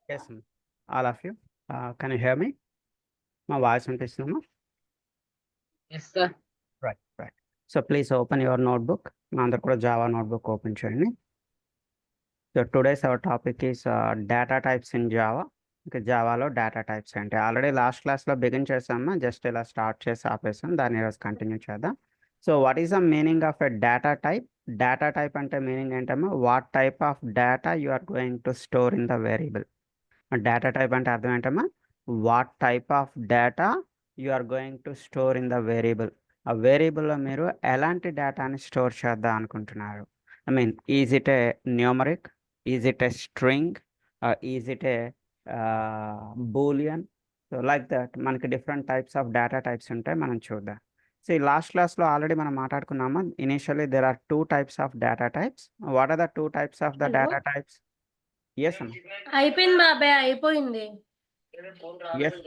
Yes, ma'am. All of you. Can you hear me? My voice వినిపిస్తుందా? Yes, sir. Right, right. So please open your notebook. మా అందరు కూడా Java notebook open చేయండి. So today's our topic is data types in Java. ఇంకా జావాలో data types అంటే already last క్లాస్లో begin చేసామా, జస్ట్ ఇలా స్టార్ట్ చేసి ఆపేసాం, దాన్ని ఈరోజు కంటిన్యూ చేద్దాం. So what is the meaning of a data type? Data type అంటే మీనింగ్ ఏంటమ్మా, what type of data you are going to store in the variable. Data type అంటే అర్థం ఏంటమ్మా, what type of data you are going to store in the variable. ఆ వేరియబుల్లో మీరు ఎలాంటి డేటాని స్టోర్ చేద్దాం అనుకుంటున్నారు. I mean, is it a numeric, is it a string, is it a boolean. So like that మనకి different types of data types ఉంటాయి, మనం చూద్దాం. సో ఈ లాస్ట్ క్లాస్లో ఆల్రెడీ మనం మాట్లాడుకున్నామా, initially there are 2 types of data types. What are the 2 types of the data types? Yes, అమ్మా. అయిపోయింది బాబాయ్, అయిపోయింది. Yes.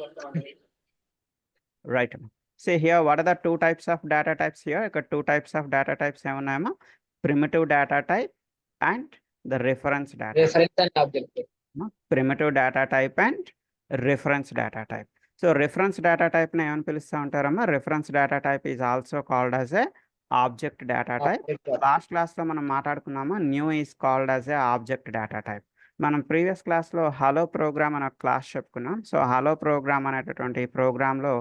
Right. See here, what are the 2 types of data types here? ఇక్కడ 2 types of data types ఏమున్నాయమ్మా, primitive data type and the reference data. Reference and object. Primitive data type and reference data type. So reference data type ని ఏమని పిలుస్తూ ఉంటారమ్మా, reference data type is also called as a object data type. Last క్లాస్లో మనం మాట్లాడుకున్నామా, new is called as a object data type. మనం previous క్లాస్లో hello program అనే class చెప్పుకున్నాం. సో హలో ప్రోగ్రామ్ అనేటటువంటి ప్రోగ్రాంలో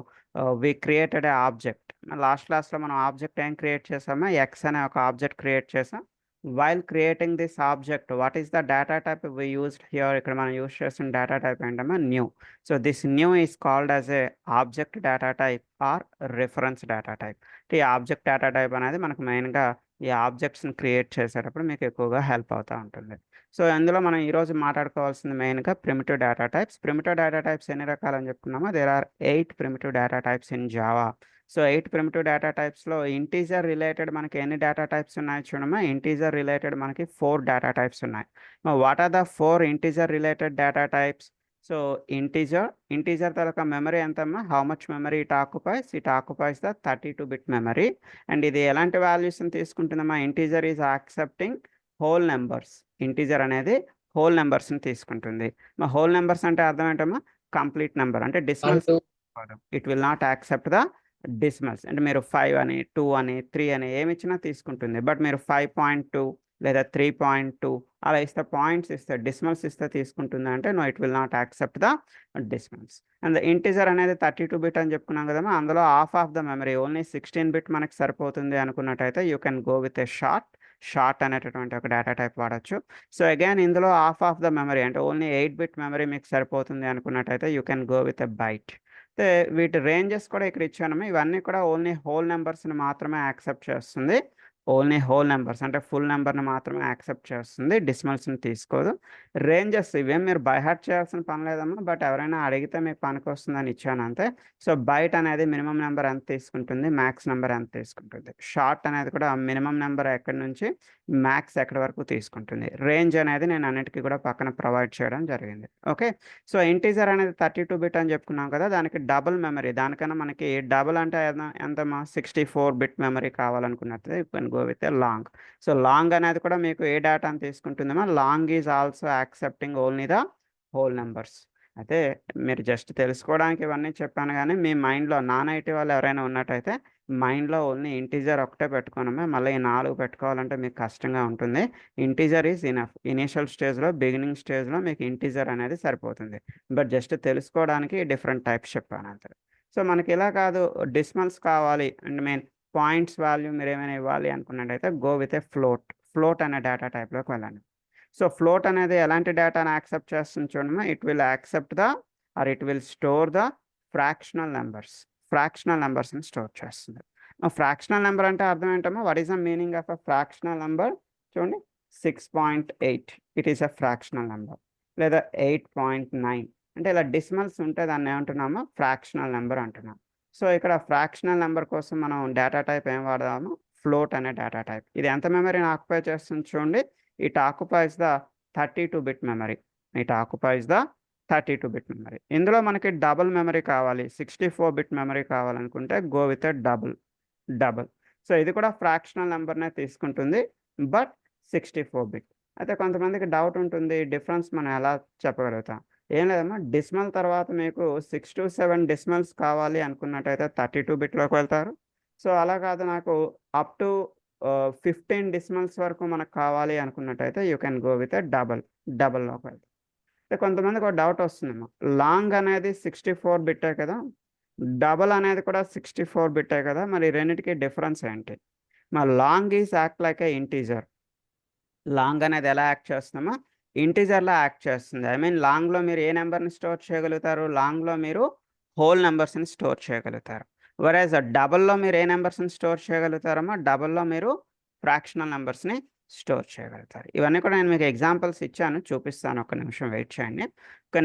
we created a object. Last క్లాస్లో మనం ఆబ్జెక్ట్ ఏం క్రియేట్ చేసామో, ఎక్స్ అనే ఒక ఆబ్జెక్ట్ క్రియేట్ చేసాం. While creating this object, what is the data type we used here? ఇక్కడ మనం యూస్ చేస్తున్న డేటా టైప్ ఏంటమ్మా, new. So this new is called as a object data type or reference data type. ఈ object data type అనేది మనకు మెయిన్గా ఈ ఆబ్జెక్ట్స్ని create చేసేటప్పుడు మీకు ఎక్కువగా హెల్ప్ అవుతూ ఉంటుంది. సో అందులో మనం ఈరోజు మాట్లాడుకోవాల్సింది మెయిన్గా primitive data types. Primitive data types ఎన్ని రకాలని చెప్పుకున్నామో, there are 8 primitive data types in Java. So 8 primitive data టైప్స్లో ఇంటీజర్ రిలేటెడ్ మనకి ఎన్ని డేటా టైప్స్ ఉన్నాయి చూడమ్మా, ఇంటీజర్ రిలేటెడ్ మనకి 4 డేటా టైప్స్ ఉన్నాయి. What are the 4 integer related data types? So integer తరక మెమరీ ఎంతమ్మా, how much memory it occupies the 32-bit memory. And ఇది ఎలాంటి వాల్యూస్ని తీసుకుంటుందమ్మా, integer is accepting whole numbers. Integer అనేది హోల్ నెంబర్స్ని తీసుకుంటుంది. మా హోల్ నెంబర్స్ అంటే అర్థం ఏంటమ్మా, కంప్లీట్ నెంబర్ అంటే decimals. It will not accept the decimals. అంటే మీరు 5 అని 2 అని 3 అని ఏమి ఇచ్చినా తీసుకుంటుంది. బట్ మీరు 5.2 లేదా 3.2 అలా ఇస్తే, పాయింట్స్ ఇస్తే, డిసిమల్స్ ఇస్తే తీసుకుంటుంది అంటే no, it will not accept the decimals. And the integer అనేది 32-bit అని చెప్పుకున్నాం కదమ్మా, అందులో half of the memory only 16-bit మనకి సరిపోతుంది అనుకున్నట్టయితే you can go with a short అనేటటువంటి ఒక డేటా టైప్ వాడచ్చు. సో అగైన్ ఇందులో హాఫ్ ఆఫ్ ద మెమరీ అంటే ఓన్లీ 8-bit మెమరీ మీకు సరిపోతుంది అనుకున్నట్టయితే you can go with a byte. వీటి రేంజెస్ కూడా ఇక్కడ ఇచ్చాను. ఇవన్నీ కూడా ఓన్లీ హోల్ నెంబర్స్ని మాత్రమే యాక్సెప్ట్ చేస్తుంది. ఓన్లీ హోల్ నెంబర్స్ అంటే ఫుల్ నెంబర్ని మాత్రమే యాక్సెప్ట్ చేస్తుంది, డిసిమల్స్ని తీసుకోదు. రేంజెస్ ఇవేం మీరు బై హార్ట్ చేయాల్సిన పని లేదమ్మా, బట్ ఎవరైనా అడిగితే మీకు పనికి వస్తుందని ఇచ్చాను అంతే. సో బైట్ అనేది మినిమం నెంబర్ ఎంత తీసుకుంటుంది, మ్యాక్స్ నెంబర్ ఎంత తీసుకుంటుంది. షార్ట్ అనేది కూడా మినిమం నెంబర్ ఎక్కడి నుంచి మ్యాక్స్ ఎక్కడి వరకు తీసుకుంటుంది. రేంజ్ అనేది నేను అన్నిటికీ కూడా పక్కన ప్రొవైడ్ చేయడం జరిగింది. ఓకే. సో ఇంటీజర్ అనేది 32-bit అని చెప్పుకున్నాం కదా, దానికి డబుల్ మెమరీ. దానికన్నా మనకి డబుల్ అంటే ఎంతమ్మా, 64-bit మెమరీ కావాలనుకున్నట్టు you can go with a long. So long అనేది కూడా మీకు ఏ డేటాని తీసుకుంటుందమ్మా, long is also accepting only the whole numbers. అయితే మీరు జస్ట్ తెలుసుకోవడానికి ఇవన్నీ చెప్పాను, కానీ మీ మైండ్లో నాన్ ఐటీ వాళ్ళు ఎవరైనా ఉన్నట్టయితే మైండ్లో ఓన్లీ ఇంటీజర్ ఒకటే పెట్టుకోనమ్మా, మళ్ళీ ఈ 4 పెట్టుకోవాలంటే మీకు కష్టంగా ఉంటుంది. Integer is enough. ఇనిషియల్ స్టేజ్లో, బిగినింగ్ స్టేజ్లో మీకు ఇంటీజర్ అనేది సరిపోతుంది. బట్ జస్ట్ తెలుసుకోవడానికి డిఫరెంట్ టైప్స్ చెప్పాను అంతే. సో మనకి ఇలా కాదు, డిసిమల్స్ కావాలి అండ్ మెయిన్ పాయింట్స్ వాల్యూ మీరు ఏమైనా ఇవ్వాలి అనుకున్నట్టయితే గో విత్ ఏ ఫ్లోట్ అనే డేటా టైప్లోకి వెళ్ళండి. సో ఫ్లోట్ అనేది ఎలాంటి డేటాను యాక్సెప్ట్ చేస్తుంది చూడమ్మా, it will accept the or it will store the fractional నెంబర్స్ని స్టోర్ చేస్తుంది. ఫ్రాక్షనల్ నెంబర్ అంటే అర్థం ఏంటమ్మా? What is the meaning of a fractional number? చూడండి 6.8 it is a fractional number, లేదా 8.9 అంటే ఇలా డెసిమల్స్ ఉంటే దాన్ని ఏమంటున్నాము? ఫ్రాక్షనల్ నెంబర్ అంటున్నాం. సో ఇక్కడ ఫ్రాక్షనల్ నెంబర్ కోసం మనం డేటా టైప్ ఏం వాడదాము? ఫ్లోట్ అనే డేటా టైప్. ఇది ఎంత మెమరీని ఆక్యుపై చేస్తుంది చూడండి. It occupies the 32 bit memory. It occupies the 32 bit memory. ఇందులో మనకి డబుల్ మెమరీ కావాలి, 64 బిట్ మెమరీ కావాలనుకుంటే గో విత్ డబుల్. సో ఇది కూడా ఫ్రాక్షనల్ నెంబర్నే తీసుకుంటుంది, బట్ 64 బిట్. అయితే కొంతమందికి డౌట్ ఉంటుంది, డిఫరెన్స్ మనం ఎలా చెప్పగలుగుతాం? ఏం లేదమ్మా, డెసిమల్ తర్వాత మీకు 6 to 7 డెసిమల్స్ కావాలి అనుకున్నట్టయితే 32 బిట్లోకి వెళ్తారు. సో అలా కాదు, నాకు అప్ టు 15 డెసిమల్స్ వరకు మనకు కావాలి అనుకున్నట్టయితే యూ కెన్ గో విత్ డబల్లోకి వెళ్తారు. అయితే కొంతమందికి ఒక డౌట్ వస్తుందమ్మా, లాంగ్ అనేది 64 బిట్టే కదా, డబల్ అనేది కూడా 64 బిట్టే కదా, మరి రెండింటికి డిఫరెన్స్ ఏంటి? మరి long is act like A integer. Long అనేది ఎలా యాక్ట్ చేస్తుందమ్మా? ఇంటీజర్లా యాక్ట్ చేస్తుంది. ఐ మీన్ లాంగ్లో మీరు ఏ నెంబర్ని స్టోర్ చేయగలుగుతారు? లాంగ్లో మీరు హోల్ నెంబర్స్ని స్టోర్ చేయగలుగుతారు. వరాజ్ డబల్లో మీరు ఏ నెంబర్స్ని స్టోర్ చేయగలుగుతారమ్మా? డబల్లో మీరు ఫ్రాక్షనల్ నెంబర్స్ని స్టోర్ చేయగలుగుతారు. ఇవన్నీ కూడా నేను మీకు ఎగ్జాంపుల్స్ ఇచ్చాను, చూపిస్తాను, ఒక నిమిషం వెయిట్ చేయండి.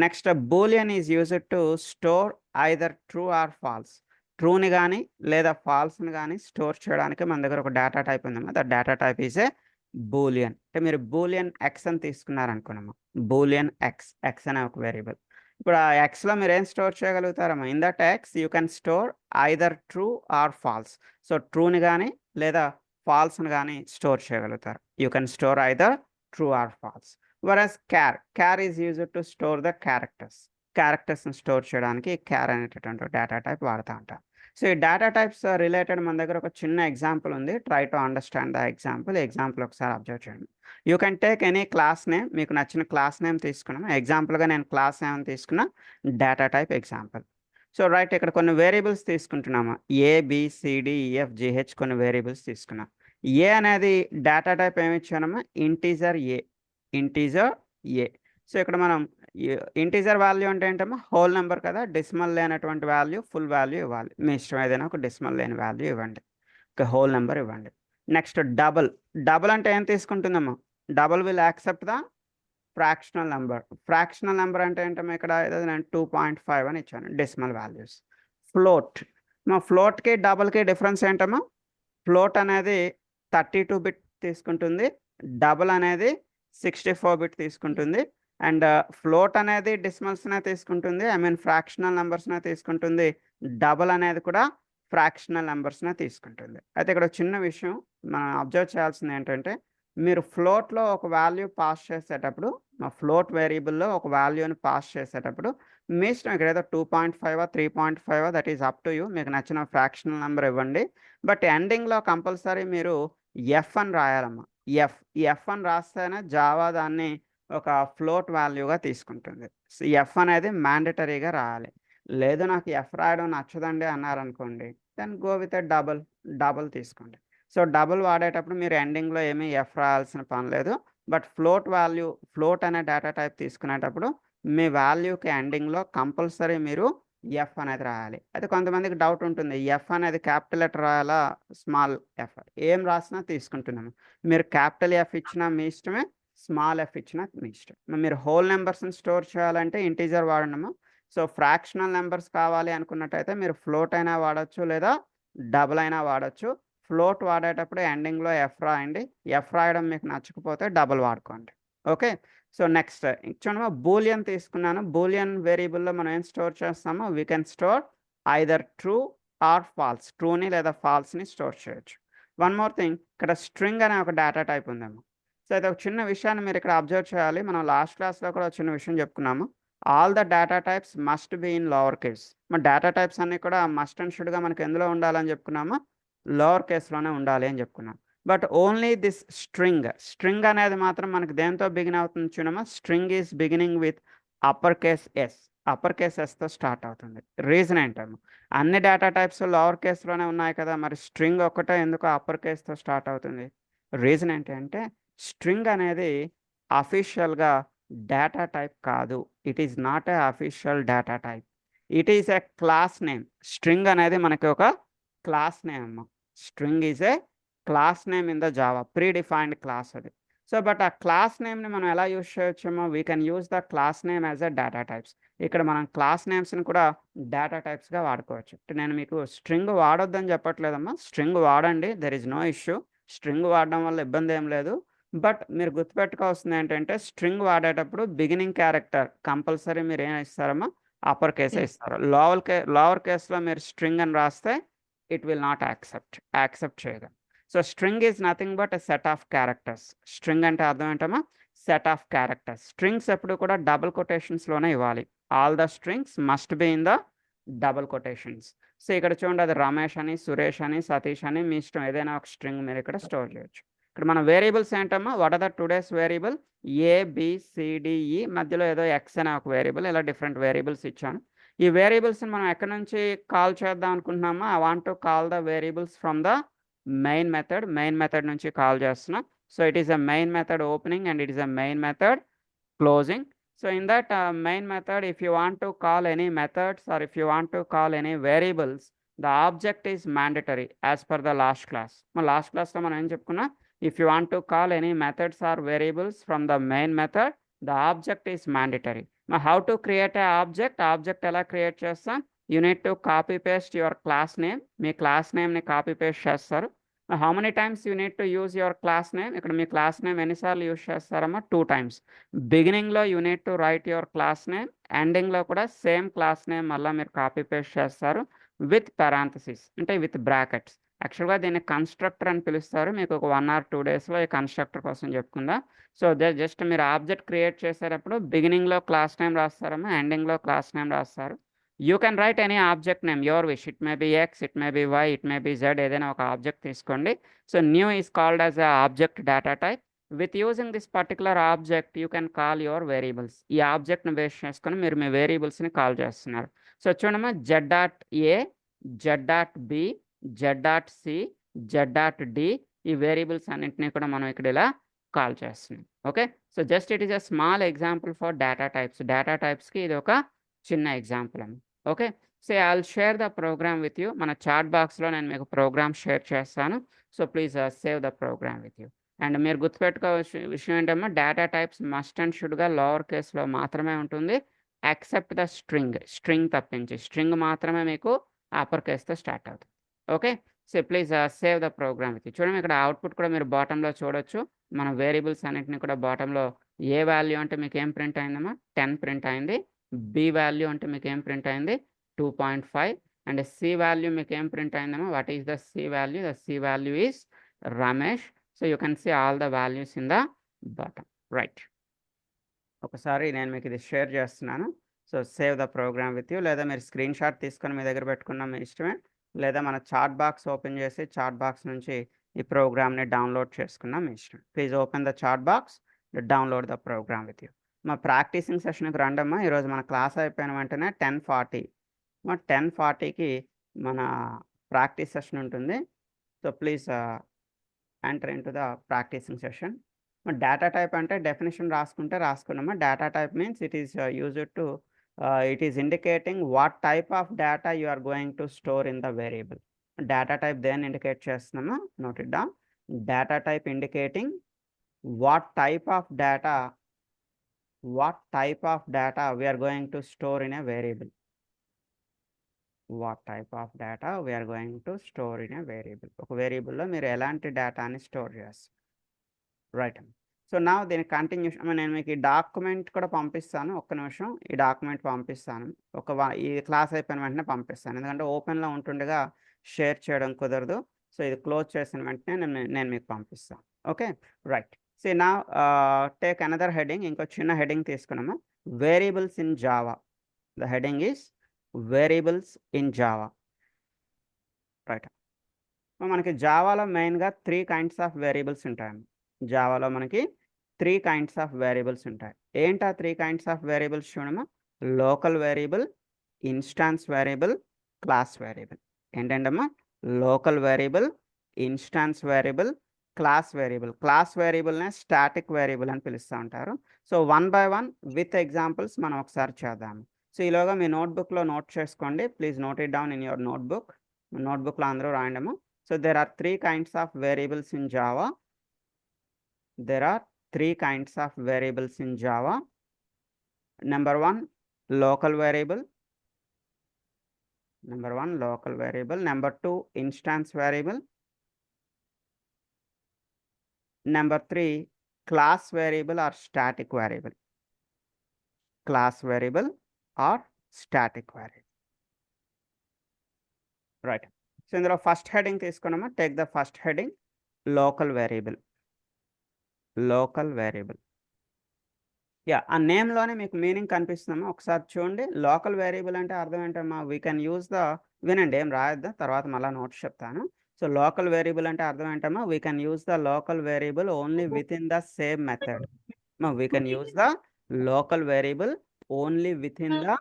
Next boolean is used to store either true or false. ట్రూని కానీ లేదా ఫాల్స్ని కానీ స్టోర్ చేయడానికి మన దగ్గర ఒక డేటా టైప్ ఉందమ్మా. The data type is a boolean. అంటే మీరు బూలియన్ ఎక్స్ అని తీసుకున్నారనుకున్నాము, బూలియన్ ఎక్స్ అనే ఒక వేరియబుల్. ఇప్పుడు ఆ ఎక్స్లో మీరు ఏం స్టోర్ చేయగలుగుతారమ్మా? In that x you can store either true or false. So ట్రూని కానీ లేదా ఫాల్స్ని కానీ స్టోర్ చేయగలుగుతారు. You can store either true or false. Whereas char is used to store the క్యారెక్టర్స్ని స్టోర్ చేయడానికి క్యార్ అనేటటువంటి డేటా టైప్ వాడుతూ ఉంటాం. సో ఈ డేటా టైప్స్ రిలేటెడ్ మన దగ్గర ఒక చిన్న ఎగ్జాంపుల్ ఉంది. Try to understand the example ఒకసారి అబ్జర్వ్ చేయండి. You can take any class name, మీకు నచ్చిన క్లాస్ నేమ్ తీసుకున్నాము. ఎగ్జాంపుల్గా నేను క్లాస్ నేమ్ తీసుకున్న data type example. So right, ఇక్కడ కొన్ని వేరియబుల్స్ తీసుకుంటున్నాము, ABCDEF GH కొన్ని వేరియబుల్స్ తీసుకున్నాం. ఏ అనేది డేటా టైప్ ఏమి ఇచ్చానమ్మా? ఇంటీజర్ ఏ. సో ఇక్కడ మనం ఇంటీజర్ వాల్యూ అంటే ఏంటమ్మా? హోల్ నెంబర్ కదా, డెసిమల్ లేనటువంటి వాల్యూ ఫుల్ వాల్యూ ఇవ్వాలి. మీ ఇష్టం ఏదైనా ఒక డెసిమల్ లేని వాల్యూ ఇవ్వండి, ఒక హోల్ నెంబర్ ఇవ్వండి. నెక్స్ట్ డబుల్ అంటే ఏం తీసుకుంటుందమ్మా? Double will accept the fractional number అంటే ఏంటమ్మా? ఇక్కడ ఏదో నేను 2.5 అని ఇచ్చాను డెసిమల్ వాల్యూస్. ఫ్లోట్కి డబుల్కి డిఫరెన్స్ ఏంటమ్మా? ఫ్లోట్ అనేది 32 బిట్ తీసుకుంటుంది, డబుల్ అనేది 64 బిట్ తీసుకుంటుంది. అండ్ ఫ్లోట్ అనేది డెసిమల్స్నే తీసుకుంటుంది, ఐ మీన్ ఫ్రాక్షనల్ నెంబర్స్నే తీసుకుంటుంది. డబుల్ అనేది కూడా ఫ్రాక్షనల్ నెంబర్స్నే తీసుకుంటుంది. అయితే ఇక్కడ చిన్న విషయం మనం అబ్జర్వ్ చేయాల్సింది ఏంటంటే, మీరు ఫ్లోట్లో ఒక వాల్యూ పాస్ చేసేటప్పుడు, మా ఫ్లోట్ వేరియబుల్లో ఒక వాల్యూని పాస్ చేసేటప్పుడు మీ ఇష్టం, ఇక్కడ ఏదో 2.5 3.5 that is up to you, మీకు నచ్చిన ఫ్రాక్షనల్ నెంబర్ ఇవ్వండి. బట్ ఎండింగ్లో కంపల్సరీ మీరు ఎఫ్ అని రాయాలమ్మా. ఎఫ్ అని రాస్తేనే జావా దాన్ని ఒక ఫ్లోట్ వాల్యూగా తీసుకుంటుంది. ఎఫ్ అనేది మ్యాండటరీగా రాయాలి. లేదు నాకు ఎఫ్ రాయడం నచ్చదండి అన్నారనుకోండి, దెన్ గో విత్ డబుల్ తీసుకోండి. సో డబుల్ వాడేటప్పుడు మీరు ఎండింగ్లో ఏమీ ఎఫ్ రాయాల్సిన పని లేదు. బట్ ఫ్లోట్ అనే డేటా టైప్ తీసుకునేటప్పుడు మీ వాల్యూకి ఎండింగ్లో కంపల్సరీ మీరు ఎఫ్ అనేది రాయాలి. అయితే కొంతమందికి డౌట్ ఉంటుంది, ఎఫ్ అనేది క్యాపిటల్ లెటర్ రాయాలా స్మాల్ ఎఫ్? ఏం రాసినా తీసుకుంటున్నాము. మీరు క్యాపిటల్ ఎఫ్ ఇచ్చినా మీ ఇష్టమే, స్మాల్ ఎఫ్ ఇచ్చినా మీ ఇష్టం. మీరు హోల్ నెంబర్స్ని స్టోర్ చేయాలంటే ఇంటీజర్ వాడడము. సో ఫ్రాక్షనల్ నెంబర్స్ కావాలి అనుకున్నట్టయితే మీరు ఫ్లోట్ అయినా వాడచ్చు లేదా డబుల్ అయినా వాడచ్చు. ఫ్లోట్ వాడేటప్పుడు ఎండింగ్లో ఎఫ్ రాయండి. ఎఫ్ రాయడం మీకు నచ్చకపోతే డబుల్ వాడుకోండి. ఓకే, సో నెక్స్ట్ చూడమ్మా, బూలియన్ తీసుకున్నాను. బూలియన్ వేరియబుల్లో మనం ఏం స్టోర్ చేస్తామో, we can store either true or false. ట్రూని లేదా ఫాల్స్ని స్టోర్ చేయొచ్చు. వన్ మోర్ థింగ్, ఇక్కడ స్ట్రింగ్ అనే ఒక డేటా టైప్ ఉందేమో. సో అయితే ఒక చిన్న విషయాన్ని మీరు ఇక్కడ అబ్జర్వ్ చేయాలి. మనం లాస్ట్ క్లాస్లో కూడా ఒక చిన్న విషయం చెప్పుకున్నాము. All the data types must be in lower case. మన డేటా టైప్స్ అన్నీ కూడా మస్ట్ అండ్ షుడ్గా మనకి ఎందులో ఉండాలని చెప్పుకున్నాము? లోవర్ కేస్లోనే ఉండాలి అని చెప్పుకున్నాం. బట్ ఓన్లీ దిస్ స్ట్రింగ్ అనేది మాత్రం మనకి దేంతో బిగిన్ అవుతుంది చూడమ్మా? String is beginning with upper case ఎస్తో స్టార్ట్ అవుతుంది. రీజన్ ఏంటమ్మా? అన్ని డేటా టైప్స్ లోవర్ కేస్లోనే ఉన్నాయి కదా, మరి స్ట్రింగ్ ఒక్కటే ఎందుకు అప్పర్ కేస్తో స్టార్ట్ అవుతుంది? రీజన్ ఏంటంటే, స్ట్రింగ్ అనేది అఫీషియల్గా డేటా టైప్ కాదు. It is not a official data type, it is a class name. String అనేది మనకి ఒక క్లాస్ నేమ్ అమ్మ. String is a class name in the Java, predefined class అది. సో బట్ ఆ క్లాస్ నేమ్ని మనం ఎలా యూజ్ చేయొచ్చేమో, we can use the class name as a data types. ఇక్కడ మనం క్లాస్ నేమ్స్ని కూడా డేటా టైప్స్గా వాడుకోవచ్చు. నేను మీకు స్ట్రింగ్ వాడొద్దని చెప్పట్లేదమ్మా, స్ట్రింగ్ వాడండి, there is no issue. String వాడడం వల్ల ఇబ్బంది ఏం లేదు. బట్ మీరు గుర్తుపెట్టుకోవాల్సింది ఏంటంటే, స్ట్రింగ్ వాడేటప్పుడు బిగినింగ్ క్యారెక్టర్ కంపల్సరీ మీరు ఏం ఇస్తారమ్మా, అప్పర్ కేసే ఇస్తారు. లోవర్ కేస్లో మీరు స్ట్రింగ్ అని రాస్తే ఇట్ విల్ నాట్ యాక్సెప్ట్ చేయదు. So string is nothing but a set of characters. String అంటే అర్థం ఏంటమ్మా, సెట్ ఆఫ్ క్యారెక్టర్స్. స్ట్రింగ్స్ ఎప్పుడు కూడా డబుల్ కొటేషన్స్లోనే ఇవ్వాలి. All the strings must be in the double quotations. So ఇక్కడ చూడండి, అది రమేష్ అని, సురేష్ అని, సతీష్ అని, మీ ఇష్టం ఏదైనా ఒక స్ట్రింగ్ మీరు ఇక్కడ స్టోర్ చేయొచ్చు. ఇక్కడ మన వేరియబుల్స్ ఏంటమ్మా, what are the today's variable, ABCDE, మధ్యలో ఏదో ఎక్స్ అనే ఒక వేరియబుల్, ఇలా డిఫరెంట్ వేరియబుల్స్ ఇచ్చాను. ఈ వేరియబుల్స్ని మనం ఎక్కడి నుంచి కాల్ చేద్దాం అనుకుంటున్నామా, I want to call the variables from the main method నుంచి కాల్ చేస్తున్నాం. So it is a main method opening and it is a main method closing. So in that main method, if you want to call any methods or if you want to call any variables, the object is mandatory as per the last class. Last class lo మనం ఏం చెప్పుకున్నా, if you want to call any methods or variables from the main method, the object is mandatory. Now how to create a object ఎలా create చేస్తాం, you need to copy paste your class name. మీ class నేమ్ని copy paste చేస్తారు. How many times you need to use your class name, ఇక్కడ మీ class name ఎన్నిసార్లు use చేస్తారమ్మా, 2 times. బిగినింగ్లో you need to write your class name, ఎండింగ్లో కూడా సేమ్ క్లాస్ నేమ్ మళ్ళీ మీరు కాపీ పేస్ట్ చేస్తారు విత్ పారాంథసిస్, అంటే విత్ బ్రాకెట్స్. యాక్చువల్గా దీన్ని కన్స్ట్రక్టర్ అని పిలుస్తారు. మీకు ఒక 1 or 2 daysలో ఈ కన్స్ట్రక్టర్ కోసం చెప్పుకుందాం. సో జస్ట్ మీరు ఆబ్జెక్ట్ క్రియేట్ చేసేటప్పుడు బిగినింగ్లో క్లాస్ నేమ్ రాస్తారమ్మా, ఎండింగ్లో క్లాస్ నేమ్ రాస్తారు. You can write any object name, your wish. It may be X, it may be Y, it may be Z, ఏదైనా ఒక ఆబ్జెక్ట్ తీసుకోండి. So new is called as a object data type. With using this particular object, you can call your variables. ఈ ఆబ్జెక్ట్ని base చేసుకొని మీరు మీ వేరియబుల్స్ని call చేస్తున్నారు. So చూడమ్మా, z.a, z.b, z.c, z.d, ఈ variables అన్నింటినీ కూడా మనం ఇక్కడ ఇలా కాల్ చేస్తున్నాం. Okay, so just it is a small example for data types. Data టైప్స్కి ఇది ఒక చిన్న ఎగ్జాంపుల్ అండి. Okay, so I will share the program with you. మన చాట్ బాక్స్లో నేను మీకు ప్రోగ్రామ్ షేర్ చేస్తాను. So please save the program with you. And మీరు గుర్తుపెట్టుకోవాల్సిన విషయం ఏంటమ్మా, డేటా టైప్స్ మస్ట్ అండ్ షుడ్గా లోవర్ కేస్లో మాత్రమే ఉంటుంది, ఎక్సెప్ట్ ద స్ట్రింగ్ తప్పించి. స్ట్రింగ్ మాత్రమే మీకు అప్పర్ కేస్తో స్టార్ట్ అవుతుంది. Okay, so please save the program with you. చూడండి, ఇక్కడ అవుట్పుట్ కూడా మీరు బాటంలో చూడొచ్చు. మన వేరియబుల్స్ అన్నింటినీ కూడా బాటంలో ఏ వాల్యూ అంటే మీకు ఏం ప్రింట్ అయిందమ్మా, 10 ప్రింట్ అయింది. బి వాల్యూ అంటే మీకు ఏం ప్రింట్ అయింది, 2.5. అండ్ సి వాల్యూ మీకు ఏం ప్రింట్ అయిందమ్మా, what is the c value, the c value is Ramesh. So you can see all the values in the bottom. Right, ఒకసారి నేను మీకు ఇది షేర్ చేస్తున్నాను. So save the program with you, లేదా మీరు స్క్రీన్ షాట్ తీసుకొని మీ దగ్గర పెట్టుకున్న మీ ఇష్టమే, లేదా మన చాట్ బాక్స్ ఓపెన్ చేసి చాట్ బాక్స్ నుంచి ఈ ప్రోగ్రామ్ని డౌన్లోడ్ చేసుకున్న మీ ఇష్టం. Please open the chat box, download the program with you. మా ప్రాక్టీసింగ్ సెషన్కి రండమ్మా. ఈరోజు మన క్లాస్ అయిపోయిన వెంటనే 10:40 10:40కి మన ప్రాక్టీస్ సెషన్ ఉంటుంది. So please enter into the practicing session. Data type అంటే డెఫినేషన్ రాసుకున్నామా. Data type means it is used to it is indicating what type of data you are going to store in the variable. Data type దేన్ని indicate చేస్తున్నామా, note it down. Data type indicating what type of data we are going to store in a variable. What type of data we are going to store in a variable. ఒక వేరియబుల్లో మీరు ఎలాంటి డేటాని store చేస్తారు. Right, so నా దీని continuation నేను మీకు ఈ డాక్యుమెంట్ కూడా పంపిస్తాను. ఒక్క నిమిషం, ఈ డాక్యుమెంట్ పంపిస్తాను. ఈ క్లాస్ అయిపోయిన వెంటనే పంపిస్తాను, ఎందుకంటే ఓపెన్లో ఉంటుండగా షేర్ చేయడం కుదరదు. సో ఇది క్లోజ్ చేసిన వెంటనే నేను మీకు పంపిస్తాను. Okay, right. సో నా టేక్ అనదర్ హెడింగ్, ఇంకో చిన్న హెడింగ్ తీసుకున్నాము, variables in Java. The heading is variables in Java. Right, మనకి జావాలో మెయిన్గా 3 kinds ఆఫ్ వేరియబుల్స్ ఉంటాయి. జావాలో మనకి 3 kinds ఆఫ్ వేరియబుల్స్ ఉంటాయి. ఏంటి ఆ 3 kinds ఆఫ్ వేరియబుల్స్ చూడమా, local variable, instance variable, class variable. ఏంటంటమ్మా, local variable, instance variable, class variable. Class వేరియబుల్నే స్టాటిక్ వేరియబుల్ అని పిలుస్తూ ఉంటారు. సో 1 by 1 విత్ ఎగ్జాంపుల్స్ మనం ఒకసారి చేద్దాము. సో ఈలోగా మీ నోట్బుక్లో నోట్ చేసుకోండి. Please note it down in your నోట్బుక్లో అందరూ రాయండము. So there are three kinds of variables in Java. There are three kinds of variables in Java. Number one, local variable. Number one, local variable. Number two, instance variable. Number three, class variable or static variable. Class variable or static variable. Right. So ఇందులో first heading తీసుకున్నామా, take the first heading local variable. Local variable. Yeah, ఆ నేమ్లోనే మీకు meaning కనిపిస్తుందమ్మా, ఒకసారి చూడండి. Local variable అంటే అర్థం ఏంటమ్మా, వీ కెన్ యూజ్ ద, వినండి ఏం రాయొద్దా, తర్వాత మళ్ళీ నోట్స్ చెప్తాను. సో లోకల్ వేరియబుల్ అంటే అర్థం ఏంటమ్మా, we can use the local variable only within the same method. We can use the local variable only within the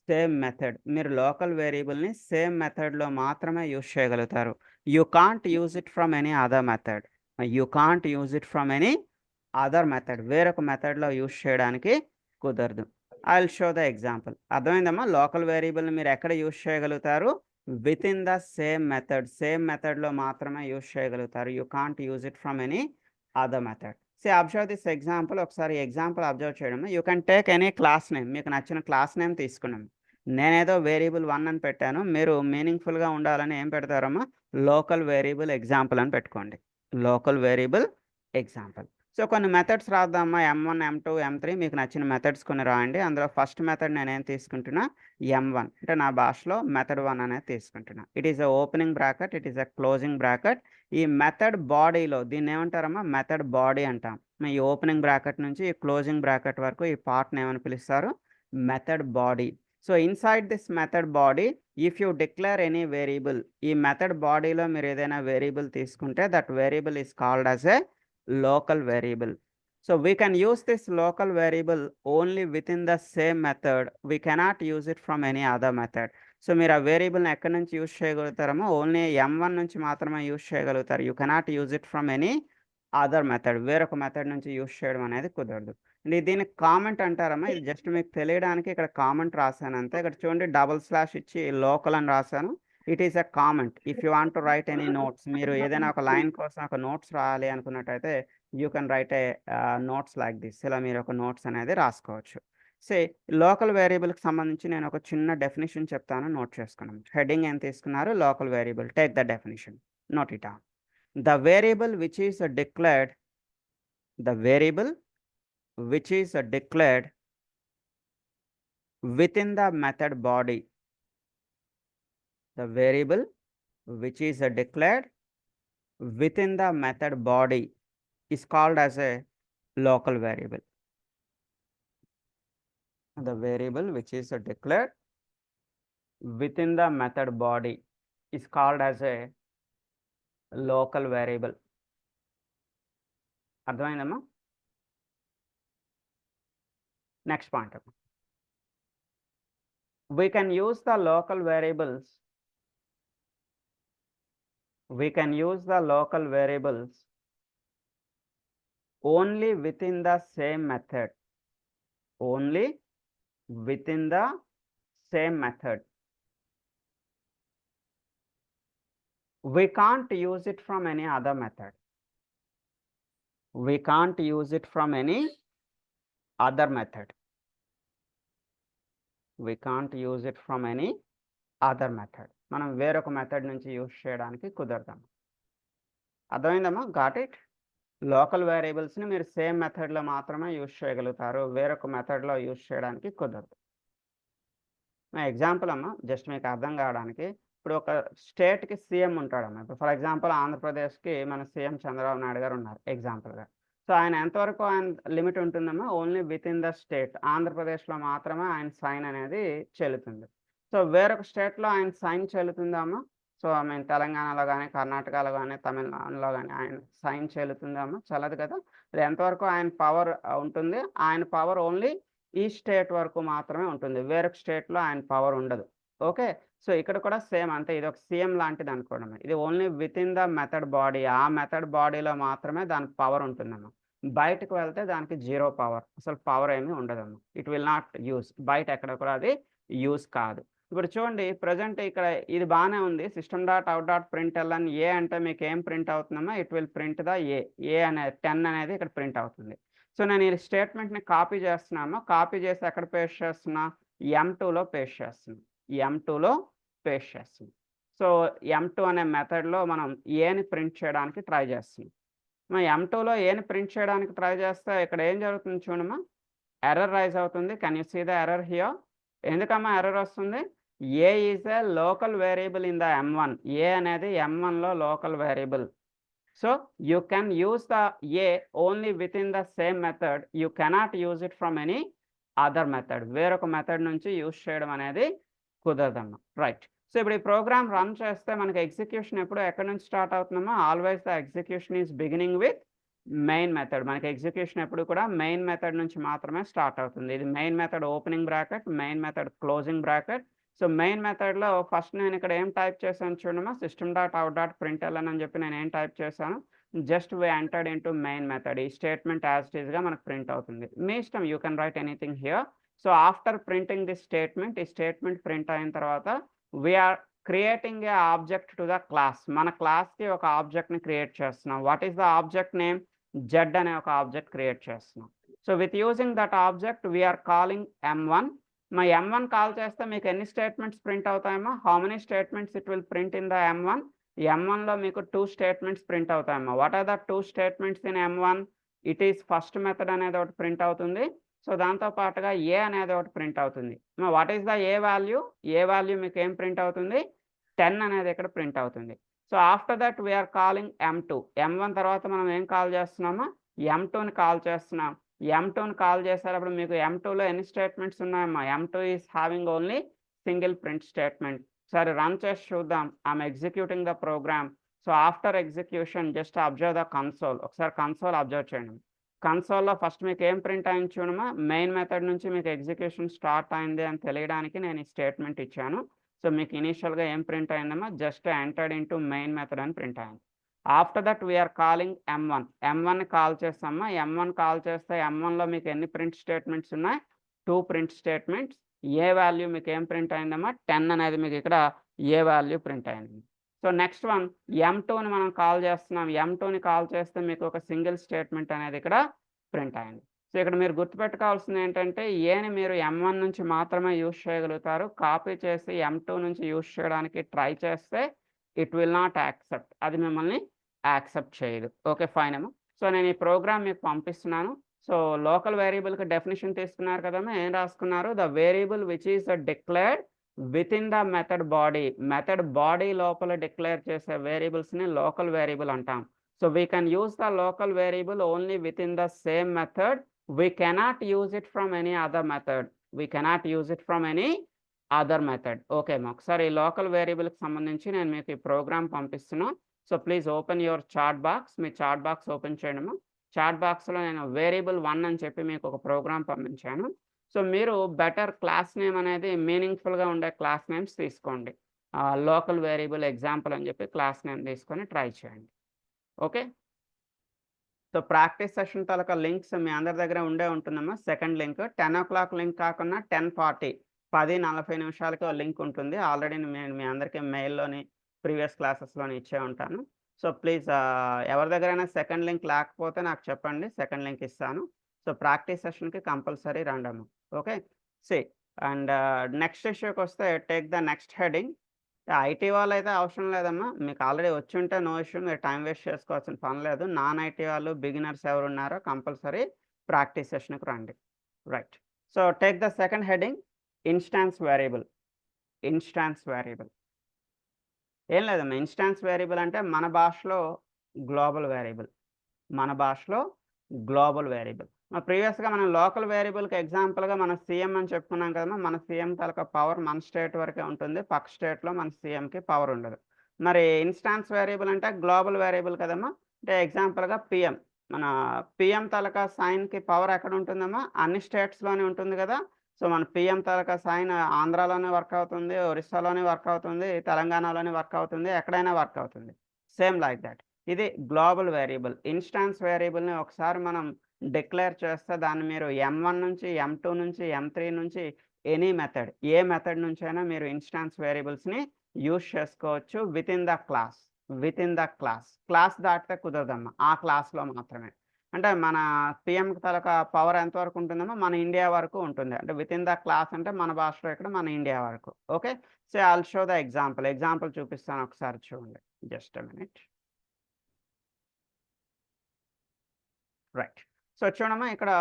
same method. మీరు local వేరియబుల్ని సేమ్ మెథడ్లో మాత్రమే యూజ్ చేయగలుగుతారు. You can't use it from any other method. You can't use it from any other method. వేరొక మెథడ్లో use చేయడానికి కుదరదు. I will show the example. అర్థమైందమ్మా, లోకల్ వేరియబుల్ని మీరు ఎక్కడ యూజ్ చేయగలుగుతారు, with in the same method. Same మెథడ్లో మాత్రమే యూజ్ చేయగలుగుతారు. You can't use it from any other method. So observe this example. ఒకసారి ఎగ్జాంపుల్ అబ్జర్వ్ చేయడం. You can take any class name. మీకు నచ్చిన క్లాస్ నేమ్ తీసుకున్నాం. నేనేదో వేరియబుల్ 1 అని పెట్టాను. మీరు మీనింగ్ఫుల్గా ఉండాలని ఏం పెడతారమ్మా, లోకల్ వేరియబుల్ ఎగ్జాంపుల్ అని పెట్టుకోండి. Local variable example. సో కొన్ని మెథడ్స్ రాద్దామా, M1, M2, M3 మీకు నచ్చిన మెథడ్స్ కొన్ని రాయండి. అందులో ఫస్ట్ మెథడ్ నేనేం తీసుకుంటున్నా, M1 అంటే నా భాషలో మెథడ్ 1 అనేది తీసుకుంటున్నా. It is a opening bracket, it is a closing bracket. ఈ మెథడ్ బాడీలో దీన్ని ఏమంటారమ్మా, మెథడ్ బాడీ అంటాం. ఈ ఓపెనింగ్ బ్రాకెట్ నుంచి ఈ క్లోజింగ్ బ్రాకెట్ వరకు ఈ పార్ట్ని ఏమని పిలుస్తారు, method body. So inside this method body if you declare any variable, ఈ మెథడ్ బాడీలో మీరు ఏదైనా వేరియబుల్ తీసుకుంటే that variable is called as A local variable. So we can use this local variable only within the same method. We cannot use it from any other method. So మీరు ఆ వేరియబుల్ని ఎక్కడి నుంచి use చేయగలుగుతారమో only M1 నుంచి మాత్రమే use చేయగలుగుతారు. You cannot use it from any other method. వేరొక method నుంచి యూజ్ చేయడం అనేది కుదరదు. దీనికి కామెంట్ అంటారమ్మా. ఇది జస్ట్ మీకు తెలియడానికి ఇక్కడ కామెంట్ రాశాను అంతే. ఇక్కడ చూడండి డబుల్ స్లాష్ ఇచ్చి లోకల్ అని రాశాను. It is a comment. If you want to write any notes, మీరు ఏదైనా ఒక లైన్ కోసం ఒక నోట్స్ రాయాలి అనుకున్నట్టయితే you can write a notes like this. ఇలా మీరు ఒక నోట్స్ అనేది రాసుకోవచ్చు. సే లోకల్ వేరియబుల్కి సంబంధించి నేను ఒక చిన్న డెఫినేషన్ చెప్తాను, నోట్ చేసుకున్నాం. హెడ్డింగ్ ఏం తీసుకున్నారు, local variable. Take the definition, note it down. The variable which is declared, the variable which is declared within the method body. The variable which is declared within the method body is called as a local variable. The variable which is declared within the method body is called as a local variable. అర్థమైందమ్మా? Next point. We can use the local variables. We can use the local variables only within the same method. Only within the same method. We can't use it from any other method. We can't use it from any other method. We can't use it from any other method. మనం వేరొక method నుంచి use చేయడానికి కుదరదాం. అర్థమైందమ్మా? Got it? Local వేరియబుల్స్ని మీరు same మెథడ్లో మాత్రమే use చేయగలుగుతారు, వేరొక మెథడ్లో యూజ్ చేయడానికి కుదరదు. నా ఎగ్జాంపుల్ అమ్మా, జస్ట్ మీకు అర్థం కావడానికి. ఇప్పుడు ఒక స్టేట్కి సీఎం ఉంటాడమ్మా. ఇప్పుడు ఫర్ ఎగ్జాంపుల్ ఆంధ్రప్రదేశ్కి మన సీఎం చంద్రబాబు నాయుడు గారు ఉన్నారు ఎగ్జాంపుల్గా. సో ఆయన ఎంతవరకు ఆయన లిమిట్ ఉంటుందమ్మా, only within the state. ఆంధ్రప్రదేశ్లో మాత్రమే ఆయన సైన్ అనేది చెల్లుతుంది. సో వేరొక స్టేట్లో ఆయన సైన్ చెల్లుతుందమ్మా. సో ఐ మీన్ తెలంగాణలో కానీ, కర్ణాటకలో కానీ, తమిళనాడులో కానీ ఆయన సైన్ చెల్లుతుందమ్మా, చెల్లదు కదా. అది ఎంతవరకు ఆయన పవర్ ఉంటుంది, ఆయన పవర్ ఓన్లీ ఈ స్టేట్ వరకు మాత్రమే ఉంటుంది, వేరొక స్టేట్లో ఆయన పవర్ ఉండదు. ఓకే, సో ఇక్కడ కూడా సేమ్ అంతే. ఇది ఒక సీఎం లాంటిది అనుకోవడం. ఇది only within the method body. ఆ మెథడ్ బాడీలో మాత్రమే దానికి పవర్ ఉంటుందమ్మా. బయటకు వెళ్తే దానికి జీరో పవర్, అసలు పవర్ ఏమీ ఉండదమ్మా. It will not use. బయట ఎక్కడ కూడా అది యూస్ కాదు. ఇప్పుడు చూడండి ప్రజెంట్ ఇక్కడ ఇది బాగానే ఉంది. System dot out dot println a అంటే మీకు ఏం ప్రింట్ అవుతుందమ్మా, it will print the a అనేది 10 అనేది ఇక్కడ ప్రింట్ అవుతుంది. సో నేను ఈ స్టేట్మెంట్ని కాపీ చేస్తున్నాము. కాపీ చేసి ఎక్కడ పేస్ట్ చేస్తున్నా, M2లో పేస్ట్ చేస్తున్నాం. M2లో పేస్ట్ చేస్తున్నాం. సో M2 అనే మెథడ్లో మనం ఏని ప్రింట్ చేయడానికి ట్రై చేస్తున్నాం. M2లో ఏని ప్రింట్ చేయడానికి ట్రై చేస్తే ఇక్కడ ఏం జరుగుతుంది చూడమ్మా, ఎర్రర్ రైజ్ అవుతుంది. Can you see the error here? ఎందుకమ్మా ఎర్రర్ వస్తుంది? A is a local variable in the M1. A అనేది M1లో local variable. So you can use the a only within the same method. You cannot use it from any other method. వేరొక method నుంచి use చేయడం అనేది కుదరదమ్మా. Right. So ఇప్పుడు ఈ program run చేస్తే మనకి ఎగ్జిక్యూషన్ ఎప్పుడు ఎక్కడి నుంచి స్టార్ట్ అవుతుందమ్మా? Always the execution is beginning with main method. మనకి ఎగ్జిక్యూషన్ ఎప్పుడు కూడా మెయిన్ మెథడ్ నుంచి మాత్రమే స్టార్ట్ అవుతుంది. ఇది main method opening bracket, main method closing bracket. So main మెథడ్లో ఫస్ట్ నేను ఇక్కడ ఏం టైప్ చేశాను చూడమ్మా, system dot out dot println అని చెప్పి నేను ఏం టైప్ చేశాను, just we entered into main method. ఈ స్టేట్మెంట్ యాజ్ ఇట్ ఈస్గా మనకు ప్రింట్ అవుతుంది. మీ ఇష్టం, you can right anything here. So after printing this statement, ఈ స్టేట్మెంట్ ప్రింట్ అయిన తర్వాత we are creating a object to the class. మన క్లాస్కి ఒక ఆబ్జెక్ట్ని క్రియేట్ చేస్తున్నాం. What is the object name? Z అనే ఒక ఆబ్జెక్ట్ క్రియేట్ చేస్తున్నాం. So with using that object we are calling M1. మా M1 కాల్ చేస్తే మీకు ఎన్ని స్టేట్మెంట్స్ ప్రింట్ అవుతాయమ్మా? How many statements it will print in the M1? M1లో మీకు 2 స్టేట్మెంట్స్ ప్రింట్ అవుతాయమ్మా. What are the 2 statements in M1? It is first method అనేది ఒకటి ప్రింట్ అవుతుంది. సో దాంతో పాటుగా ఏ అనేది ఒకటి ప్రింట్ అవుతుంది. What is the a value? A value మీకు ఏం ప్రింట్ అవుతుంది? 10 అనేది ఇక్కడ ప్రింట్ అవుతుంది. So after that we are calling M2. M1 తర్వాత మనం ఏం కాల్ చేస్తున్నామా? M2ని కాల్ చేస్తున్నాం. M2ని కాల్ చేసేటప్పుడు మీకు M2లో ఎన్ని స్టేట్మెంట్స్ ఉన్నాయమ్మా? M2 is having only single print statement. సరే రన్ చేసి చూద్దాం. I'm executing the program. So after execution just observe the console. ఒకసారి కన్సోల్ అబ్జర్వ్ చేయండి. కన్సోల్లో ఫస్ట్ మీకు ఏం ప్రింట్ అయింది చూడమా, మెయిన్ మెథడ్ నుంచి మీకు ఎగ్జిక్యూషన్ స్టార్ట్ అయింది అని తెలియడానికి నేను ఈ స్టేట్మెంట్ ఇచ్చాను. సో మీకు ఇనీషియల్గా ఏం ప్రింట్ అయిందమ్మా, just entered into main method అని ప్రింట్ అయింది. After that we are calling M1. M1ని కాల్ చేస్తామా. M1 కాల్ చేస్తే M1లో మీకు ఎన్ని ప్రింట్ స్టేట్మెంట్స్ ఉన్నాయి? 2 ప్రింట్ స్టేట్మెంట్స్. ఏ వాల్యూ మీకు ఏం ప్రింట్ అయిందమ్మా? 10 అనేది మీకు ఇక్కడ ఏ వాల్యూ ప్రింట్ అయింది. సో నెక్స్ట్ వన్ M2ని మనం కాల్ చేస్తున్నాం. M2ని కాల్ చేస్తే మీకు ఒక సింగిల్ స్టేట్మెంట్ అనేది ఇక్కడ ప్రింట్ అయింది. సో ఇక్కడ మీరు గుర్తుపెట్టుకోవాల్సింది ఏంటంటే ఏని మీరు M1 నుంచి మాత్రమే యూజ్ చేయగలుగుతారు. కాపీ చేసి M2 నుంచి యూజ్ చేయడానికి ట్రై చేస్తే ఇట్ విల్ నాట్ యాక్సెప్ట్. అది మిమ్మల్ని యాక్సెప్ట్ చేయదు. ఓకే ఫైన్ అమ్మా. సో నేను ఈ ప్రోగ్రామ్ మీకు పంపిస్తున్నాను. సో లోకల్ వేరియబుల్కి డెఫినేషన్ తీసుకున్నారు కదమ్మా. ఏం రాసుకున్నారు? The variable which is declared with in the method body. Method body లోపల డిక్లేర్ చేసే వేరియబుల్స్ని లోకల్ వేరియబుల్ అంటాం. So we can use the local variable only within the same method. We cannot use it from any other method. We cannot use it from any other method. Okay అమ్మా. ఒకసారి ఈ local వేరియబుల్కి సంబంధించి నేను మీకు ఈ program పంపిస్తున్నాను. So please open your chat box. మీ chat box open చేయడము. చాట్ బాక్స్లో నేను వేరియబుల్ 1 అని చెప్పి మీకు ఒక ప్రోగ్రామ్ పంపించాను. సో మీరు బెటర్ క్లాస్ నేమ్ అనేది మీనింగ్ఫుల్గా ఉండే క్లాస్ నేమ్స్ తీసుకోండి. లోకల్ వేరియబుల్ ఎగ్జాంపుల్ అని చెప్పి క్లాస్ నేమ్ తీసుకొని ట్రై చేయండి. ఓకే. సో ప్రాక్టీస్ సెషన్ తాలూకా లింక్స్ మీ అందరి దగ్గర ఉంటుందమ్మా. సెకండ్ లింక్ 10 o'clock లింక్ కాకుండా 10:40 10:40 నిమిషాలకి లింక్ ఉంటుంది. ఆల్రెడీ నేను మీ అందరికీ మెయిల్లోని ప్రీవియస్ క్లాసెస్లోని ఇచ్చే ఉంటాను. సో ప్లీజ్ ఎవరి దగ్గరైనా సెకండ్ లింక్ లేకపోతే నాకు చెప్పండి, సెకండ్ లింక్ ఇస్తాను. సో ప్రాక్టీస్ సెషన్కి కంపల్సరీ రండమ్మా. ఓకే. సి అండ్ నెక్స్ట్ ఇష్యూకి వస్తే take the next heading. IT వాళ్ళు అయితే అవసరం లేదమ్మా. మీకు ఆల్రెడీ వచ్చి ఉంటే నో ఇష్యూ, మీరు టైం వేస్ట్ చేసుకోవాల్సిన పని లేదు. నాన్ ఐటీ వాళ్ళు బిగినర్స్ ఎవరు ఉన్నారో కంపల్సరీ ప్రాక్టీస్ సెషన్కి రండి. Right. So take the second heading, instance variable. Instance variable ఏం లేదమ్మా. ఇన్స్టాన్స్ వేరియబుల్ అంటే మన భాషలో గ్లోబల్ వేరియబుల్. మన భాషలో గ్లోబల్ వేరియబుల్. ప్రీవియస్గా మనం లోకల్ వేరియబుల్కి ఎగ్జాంపుల్గా మన సీఎం అని చెప్పుకున్నాం కదమ్మా. మన సీఎం తాలూకా పవర్ మన స్టేట్ వరకే ఉంటుంది. పక్క స్టేట్లో మన సీఎంకి పవర్ ఉండదు. మరి ఇన్స్టాన్స్ వేరియబుల్ అంటే గ్లోబల్ వేరియబుల్ కదమ్మా. అంటే ఎగ్జాంపుల్గా పిఎం, మన పిఎం తాలూకా సైన్కి పవర్ ఎక్కడ ఉంటుందమ్మా? అన్ని స్టేట్స్లోనే ఉంటుంది కదా. సో మన పిఎం తాలూకా సైన్ ఆంధ్రాలోనే వర్క్ అవుతుంది, ఒరిస్సాలోనే వర్క్ అవుతుంది, తెలంగాణలోనే వర్క్ అవుతుంది, ఎక్కడైనా వర్క్ అవుతుంది. సేమ్ లైక్ దట్ ఇది గ్లోబల్ వేరియబుల్. ఇన్స్టాన్స్ వేరియబుల్ని ఒకసారి మనం డిక్లేర్ చేస్తే దాన్ని మీరు M1 నుంచి M2 నుంచి M3 నుంచి ఎనీ మెథడ్ ఏ మెథడ్ నుంచైనా మీరు ఇన్స్టాన్స్ వేరియబుల్స్ని యూజ్ చేసుకోవచ్చు విత్ ఇన్ ద క్లాస్ దాటితే కుదరదమ్మా ఆ క్లాస్లో మాత్రమే. అంటే మన పిఎంకి తలక పవర్ ఎంతవరకు ఉంటుందమ్మా మన ఇండియా వరకు ఉంటుంది. అంటే విత్ ఇన్ ద క్లాస్ అంటే మన భాషలో ఇక్కడ మన ఇండియా వరకు. Okay, so I'll show the example చూపిస్తాను, ఒకసారి చూడండి. Just a minute. Right, so చూడమ్మా ఇక్కడ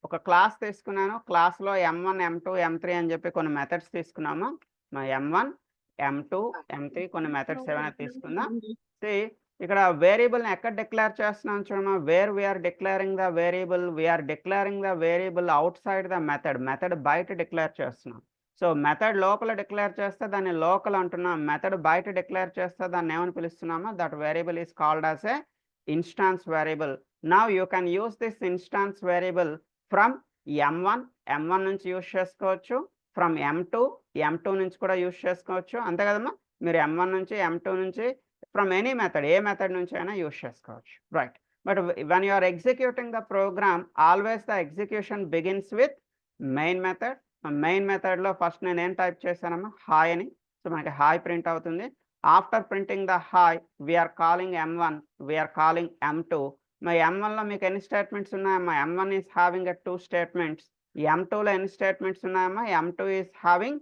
ఒక క్లాస్ తీసుకున్నాను. క్లాస్లో M1 M2 M3 అని చెప్పి కొన్ని మెథడ్స్ తీసుకున్నాము. M1 M2 M3 కొన్ని మెథడ్స్ ఏమైనా తీసుకుందాం. ఇక్కడ వేరియబుల్ని ఎక్కడ డిక్లేర్ చేస్తున్నాం చూడమ్మా. Where we're declaring the variable outside the method బయట డిక్లేర్ చేస్తున్నాం. సో మెథడ్ లోపల డిక్లేర్ చేస్తే దాన్ని లోకల్ అంటున్నాం. మెథడ్ బయట డిక్లేర్ చేస్తే దాన్ని ఏమని పిలుస్తున్నామో that variable is called as a instance variable. Now you can use this instance variable from M1 నుంచి యూజ్ చేసుకోవచ్చు, ఫ్రమ్ M2 నుంచి కూడా యూజ్ చేసుకోవచ్చు. అంతే కదమ్మా, మీరు M1 నుంచి M2 నుంచి from any method A method నుంచి అయినా యూజ్ చేసుకోవచ్చు. Right, but when you are executing the program always the execution begins with main మెథడ్లో ఫస్ట్ నేను ఏం టైప్ చేశానమ్మా హాయ్ అని. సో మనకి హాయ్ ప్రింట్ అవుతుంది. After printing the hi we're calling M1, we're calling M2. మా M1లో మీకు ఎన్ని స్టేట్మెంట్స్ ఉన్నాయమ్మా? M1 is having 2 statements. M2లో ఎన్ని స్టేట్మెంట్స్ ఉన్నాయమ్మా? M2 is having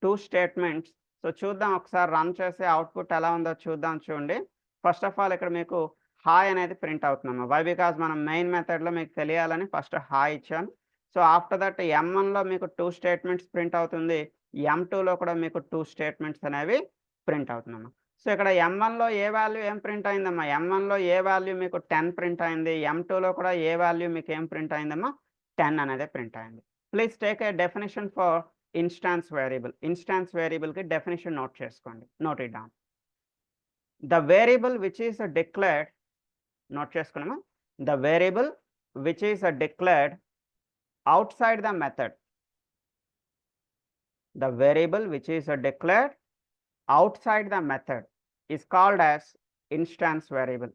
2 statements. So చూద్దాం, ఒకసారి రన్ చేసి అవుట్పుట్ ఎలా ఉందో చూద్దాం. చూడండి, ఫస్ట్ ఆఫ్ ఆల్ ఇక్కడ మీకు హాయ్ అనేది ప్రింట్ అవుతుందమ్మా. వై? బికాజ్ మనం మెయిన్ మెథడ్లో మీకు తెలియాలని ఫస్ట్ హాయ్ ఇచ్చాను. సో ఆఫ్టర్ దట్ M1లో మీకు 2 స్టేట్మెంట్స్ ప్రింట్ అవుతుంది. M2లో కూడా మీకు 2 స్టేట్మెంట్స్ అనేవి ప్రింట్ అవుతుందమ్మా. సో ఇక్కడ M1లో ఏ వాల్యూ ఏం ప్రింట్ అయిందమ్మా? M1లో ఏ వాల్యూ మీకు 10 ప్రింట్ అయింది. M2లో కూడా ఏ వాల్యూ మీకు ఏం ప్రింట్ అయిందమ్మా? 10 అనేది ప్రింట్ అయింది. Please take a definition for instance వేరియబుల్కి డెఫినేషన్ నోట్ చేసుకోండి. Note it down. The variable which is declared, note చేసుకున్నామా, the variable which is declared outside the method, the variable which is declared outside the method is called as instance variable.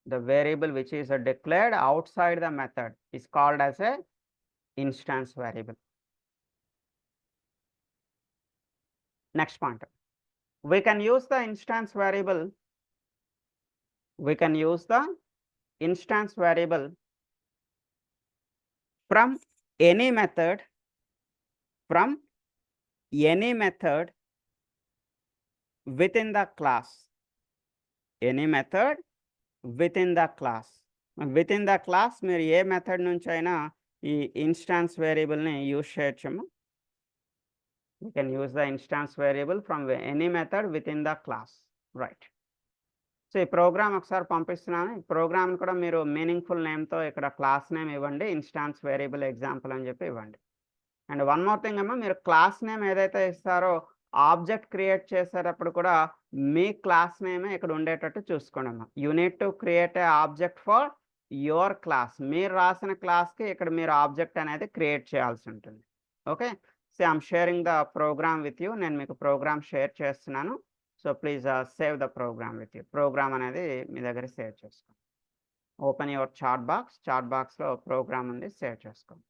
The variable which is declared outside the method is called as a instance variable. Next point, we can use the instance variable from any method within the class. Within the class మీరు ఏ method నుంచి అయినా ఈ instance వేరియబుల్ని use చేయొచ్చమ్మా. We can use the instance variable from any method within the class. Right. So ఈ programme ఒకసారి పంపిస్తున్నాను. ఈ programme కూడా మీరు మీనింగ్ఫుల్ నేమ్తో ఇక్కడ క్లాస్ నేమ్ ఇవ్వండి, ఇన్స్టాన్స్ వేరియబుల్ ఎగ్జాంపుల్ అని చెప్పి ఇవ్వండి. అండ్ వన్ మోర్ థింగ్ అమ్మా, మీరు క్లాస్ నేమ్ ఏదైతే ఇస్తారో ఆబ్జెక్ట్ క్రియేట్ చేసేటప్పుడు కూడా మీ క్లాస్ నేమే ఇక్కడ ఉండేటట్టు చూసుకోండి అమ్మా. You need to create a object for your class. మీరు రాసిన క్లాస్కి ఇక్కడ మీరు ఆబ్జెక్ట్ అనేది క్రియేట్ చేయాల్సి ఉంటుంది. Okay, so I'm sharing the program with you. నేను మీకు ప్రోగ్రామ్ షేర్ చేస్తున్నాను. So please save the program with you. Program అనేది మీ దగ్గర సేవ్ చేసుకోండి. ఓపెన్ యువర్ చాట్ బాక్స్లో ప్రోగ్రామ్ ఉంది, సేవ్ చేసుకోండి.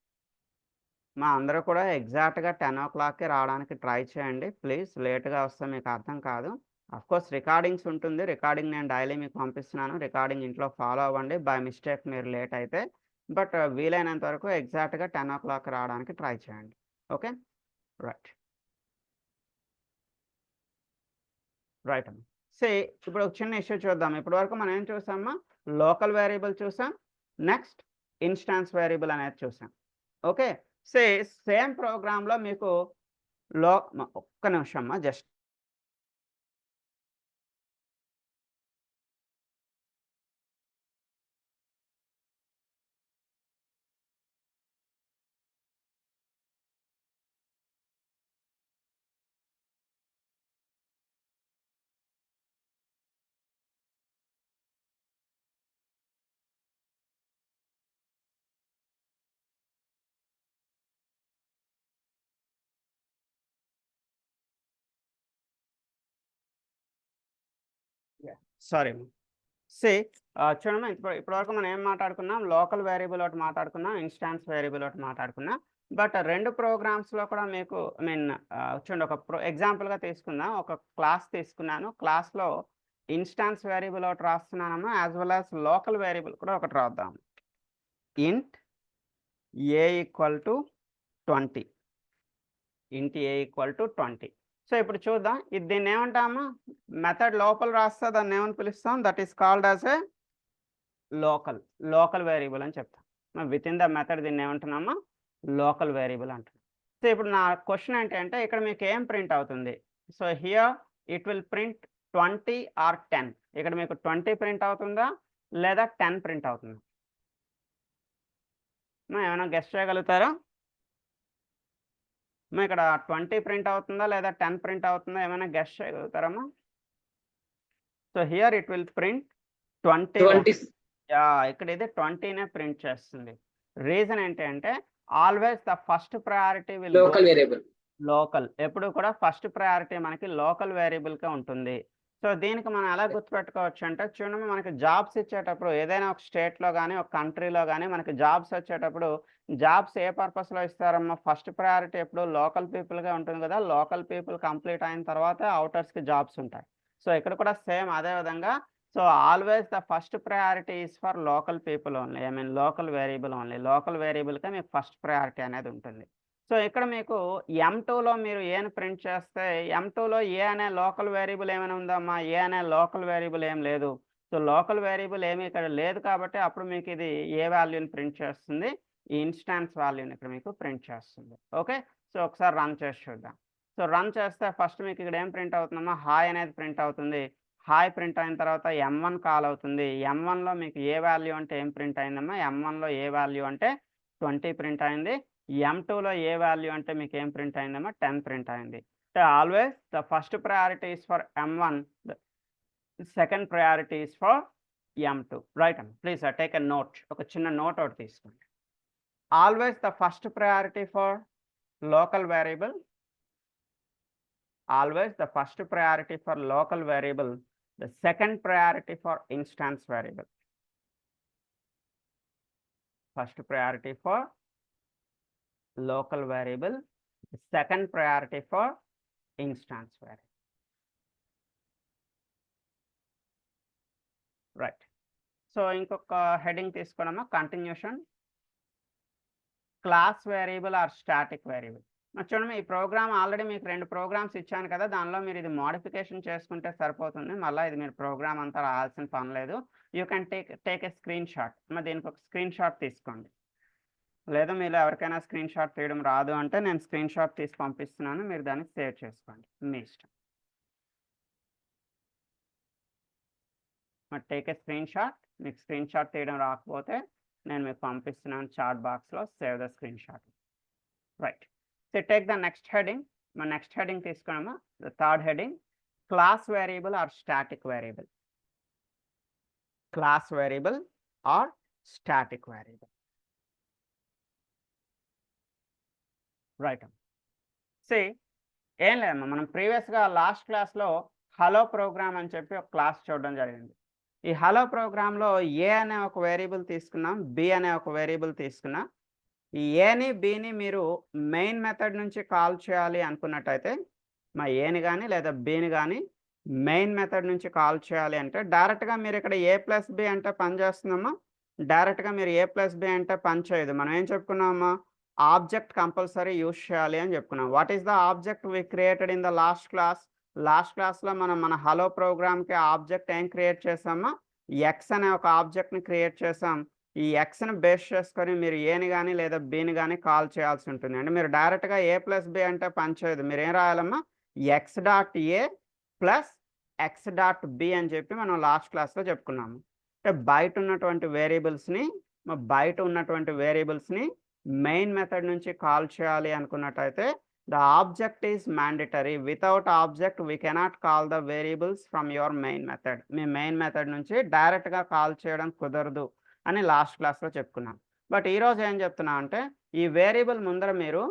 మా అందరూ కూడా ఎగ్జాక్ట్గా 10 o'clockకి రావడానికి ట్రై చేయండి ప్లీజ్. లేట్గా వస్తే మీకు అర్థం కాదు. అఫ్కోర్స్ రికార్డింగ్స్ ఉంటుంది, రికార్డింగ్ నేను డైలీ మీకు పంపిస్తున్నాను. రికార్డింగ్ ఇంట్లో ఫాలో అవ్వండి, బై మిస్టేక్ మీరు లేట్ అయితే. బట్ వీలైనంత వరకు ఎగ్జాక్ట్గా 10 o'clock రావడానికి ట్రై చేయండి. ఓకే, రైట్ అమ్మా. ఇప్పుడు ఒక చిన్న ఇష్యూ చూద్దాం. ఇప్పటి వరకు మనం ఏం చూసామా? లోకల్ వేరియబుల్ చూసాం, నెక్స్ట్ ఇన్స్టాన్స్ వేరియబుల్ అనేది చూసాం. ఓకే, సేమ్ ప్రోగ్రాంలో మీకు ఒక్క నిమిషం అమ్మా, జస్ట్ సారీ. చూడమ్మా, ఇప్పటివరకు మనం ఏం మాట్లాడుకున్నాం, లోకల్ వేరియబుల్ ఒకటి మాట్లాడుకున్నాం, ఇన్స్టాన్స్ వేరియబుల్ ఒకటి మాట్లాడుకున్నాం. బట్ 2 ప్రోగ్రామ్స్లో కూడా మీకు చూడండి, ఒక ఎగ్జాంపుల్గా తీసుకుందాం. ఒక క్లాస్ తీసుకున్నాను, క్లాస్లో ఇన్స్టాన్స్ వేరియబుల్ ఒకటి రాస్తున్నానమ్మా, as well as local variable కూడా ఒకటి రాద్దాం. ఇంట్ ఏ ఈక్వల్ టు 20, ఇంట్ ఏ ఈక్వల్ టు 20. సో ఇప్పుడు చూద్దాం, దీన్ని ఏమంటామా, మెథడ్ లోపల రాస్తే దాన్ని ఏమని పిలుస్తాం, that is called as a local variable అని చెప్తాం. విత్ ఇన్ ద మెథడ్ దీన్ని ఏమంటున్నామా, లోకల్ వేరియబుల్ అంటున్నాం. సో ఇప్పుడు నా క్వశ్చన్ ఏంటంటే, ఇక్కడ మీకు ఏం ప్రింట్ అవుతుంది? So here it will print 20 or 10. ఇక్కడ మీకు 20 ప్రింట్ అవుతుందా లేదా 10 ప్రింట్ అవుతుందా? ఏమైనా గెస్ట్ చేయగలుగుతారా? ఇక్కడ 20 ప్రింట్ అవుతుందా లేదా 10 ప్రింట్ అవుతుందా, ఏమైనా గెస్ట్ చేయగలుగుతారమ్మా? So here it will print 20. ఇక్కడ ఇది 20నే ప్రింట్ చేస్తుంది. రీజన్ ఏంటంటే, always the first priority will local variable. Local ఎప్పుడు కూడా ఫస్ట్ ప్రయారిటీ మనకి లోకల్ వేరియబుల్కే ఉంటుంది. సో దీనికి మనం ఎలా గుర్తుపెట్టుకోవచ్చు అంటే, చూడండి, మనకి జాబ్స్ ఇచ్చేటప్పుడు ఏదైనా ఒక స్టేట్లో కానీ ఒక కంట్రీలో కానీ మనకి జాబ్స్ వచ్చేటప్పుడు జాబ్స్ ఏ పర్పస్లో ఇస్తారమ్మా, ఫస్ట్ ప్రయారిటీ ఎప్పుడు లోకల్ పీపుల్గా ఉంటుంది కదా. లోకల్ పీపుల్ కంప్లీట్ అయిన తర్వాత అవుటర్స్కి జాబ్స్ ఉంటాయి. సో ఇక్కడ కూడా సేమ్ అదే విధంగా, so always the first priority is for local people only, local variable only. Local వేరియబుల్కే మీకు ఫస్ట్ ప్రయారిటీ అనేది ఉంటుంది. సో ఇక్కడ మీకు M2లో మీరు ఏని ప్రింట్ చేస్తే, M2లో ఏ అనే లోకల్ వేరియబుల్ ఏమైనా ఉందమ్మా? ఏ అనే లోకల్ వేరియబుల్ ఏం లేదు. సో లోకల్ వేరియబుల్ ఏమి ఇక్కడ లేదు కాబట్టి అప్పుడు మీకు ఇది ఏ వాల్యూని ప్రింట్ చేస్తుంది, ఈ ఇన్స్టాన్స్ వాల్యూని ఇక్కడ మీకు ప్రింట్ చేస్తుంది. ఓకే, సో ఒకసారి రన్ చేసి చూద్దాం. సో రన్ చేస్తే ఫస్ట్ మీకు ఇక్కడ ఏం ప్రింట్ అవుతుందమ్మా, హాయ్ అనేది ప్రింట్ అవుతుంది. హాయ్ ప్రింట్ అయిన తర్వాత M1 కాల్ అవుతుంది. M1లో మీకు ఏ వాల్యూ అంటే ఏం ప్రింట్ అయిందమ్మా? M1లో ఏ వాల్యూ అంటే 20 ప్రింట్ అయింది. M2లో ఏ వాల్యూ అంటే మీకు ఏం ప్రింట్ అయిందమ్మా? 10 ప్రింట్ అయింది. అంటే always the first priority is for M1, the second priority is for M2. Right అమ్మ, ప్లీజ్ టేక్ ఎ నోట్. ఒక చిన్న నోట్ ఒకటి తీసుకోండి. Always the first priority for local variable, always the first priority for local variable, the second priority for instance variable. First priority for local variable, the second priority for instance variable. Right. So ఇంకొక heading తీసుకున్నామా, continuation, class variable or static variable. చూడండి, ఈ programme already మీకు 2 programmes ఇచ్చాను కదా, దానిలో మీరు ఇది మోడిఫికేషన్ చేసుకుంటే సరిపోతుంది. మళ్ళీ ఇది మీరు ప్రోగ్రామ్ అంతా రాయాల్సిన పని లేదు. You can take a screen shot. మరి దీనికి ఒక స్క్రీన్ షాట్ తీసుకోండి. లేదా మీరు ఎవరికైనా స్క్రీన్ షాట్ తీయడం రాదు అంటే నేను స్క్రీన్ షాట్ తీసి పంపిస్తున్నాను, మీరు దాన్ని సేవ్ చేసుకోండి, మీ ఇష్టం. మరి టేక్ ఏ స్క్రీన్ షాట్. మీకు స్క్రీన్ షాట్ తీయడం రాకపోతే నేను మీకు పంపిస్తున్నాను చాట్ బాక్స్లో, save the screen shot. Right. So take the next heading. My next heading తీసుకున్నామా, the third heading, class variable or static variable. Class variable or static variable. Right. See, ఏం లేదమ్మా, మనం ప్రీవియస్గా లాస్ట్ క్లాస్లో హలో ప్రోగ్రామ్ అని చెప్పి ఒక class చూడడం జరిగింది. ఈ హలో ప్రోగ్రాంలో ఏ అనే ఒక వేరియబుల్ తీసుకున్నాం, బి అనే ఒక వేరియబుల్ తీసుకున్నాం. ఈ ఏని బిని మీరు మెయిన్ మెథడ్ నుంచి కాల్ చేయాలి అనుకున్నట్టయితే, మా ఏని కానీ లేదా బిని కానీ మెయిన్ మెథడ్ నుంచి కాల్ చేయాలి అంటే డైరెక్ట్గా మీరు ఇక్కడ ఏ ప్లస్ బి అంటే పని చేస్తున్నామా, డైరెక్ట్గా మీరు ఏ ప్లస్ బి అంటే పని చేయదు. మనం ఏం చెప్పుకున్నామా, ఆబ్జెక్ట్ కంపల్సరీ యూజ్ చేయాలి అని చెప్పుకున్నాం. What is the object we created in the last class? Last క్లాస్లో మనం మన హలో ప్రోగ్రామ్కి ఆబ్జెక్ట్ ఏం క్రియేట్ చేసామా, ఎక్స్ అనే ఒక ఆబ్జెక్ట్ని క్రియేట్ చేసాం. ఈ ఎక్స్ని బేస్ చేసుకొని మీరు ఏని కానీ లేదా బిని కానీ కాల్ చేయాల్సి ఉంటుంది. అంటే మీరు డైరెక్ట్గా ఏ ప్లస్ బి అంటే పని చేయదు. మీరు ఏం రాయాలమ్మా, x dot a plus x dot b అని చెప్పి మనం లాస్ట్ క్లాస్లో చెప్పుకున్నాము. అంటే బయట ఉన్నటువంటి వేరియబుల్స్ని మెయిన్ మెథడ్ నుంచి కాల్ చేయాలి అనుకున్నట్టయితే the object is mandatory. Without object we cannot call the variables from your main method. మీ మెయిన్ మెథడ్ నుంచి డైరెక్ట్గా కాల్ చేయడం కుదరదు అని లాస్ట్ క్లాస్లో చెప్పుకున్నాం. బట్ ఈరోజు ఏం చెప్తున్నా అంటే, ఈ వేరియబుల్ ముందర మీరు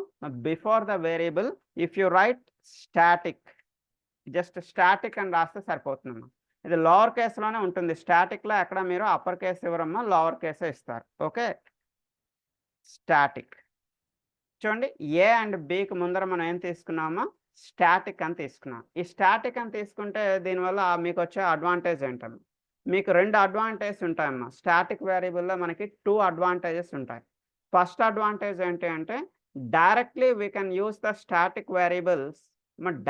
before the variable if you right static, just static అని రాస్తే సరిపోతుందమ్మా. ఇది లోవర్ కేసులోనే ఉంటుంది. స్టాటిక్లో ఎక్కడ మీరు అప్పర్ కేసు ఇవ్వరమ్మా, లోవర్ కేసే ఇస్తారు. ఓకే, స్టాటిక్ చూడండి, ఏ అండ్ బికి ముందర మనం ఏం తీసుకున్నామో స్టాటిక్ అని తీసుకున్నాం. ఈ స్టాటిక్ అని తీసుకుంటే దీనివల్ల మీకు వచ్చే అడ్వాంటేజ్ ఏంటమ్మా, మీకు 2 అడ్వాంటేజ్ ఉంటాయమ్మా. స్టాటిక్ వేరియబుల్లో మనకి 2 అడ్వాంటేజెస్ ఉంటాయి. ఫస్ట్ అడ్వాంటేజ్ ఏంటి అంటే directly we can use the static variables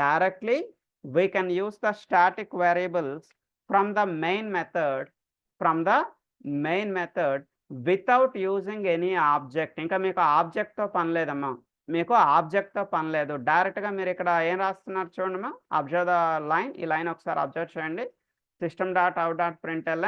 directly we can use the static variables from the main method without using any object. ఇంకా మీకు ఆబ్జెక్ట్ తో పని లేదమ్మా, మీకు ఆబ్జెక్ట్ తో పని లేదు. డైరెక్ట్ గా మీరు ఇక్కడ ఏం రాస్తున్నారు చూడమ్మా, అబ్జర్వ్ ద లైన్. ఈ లైన్ ఒకసారి అబ్జర్వ్ చేయండి. system.out.println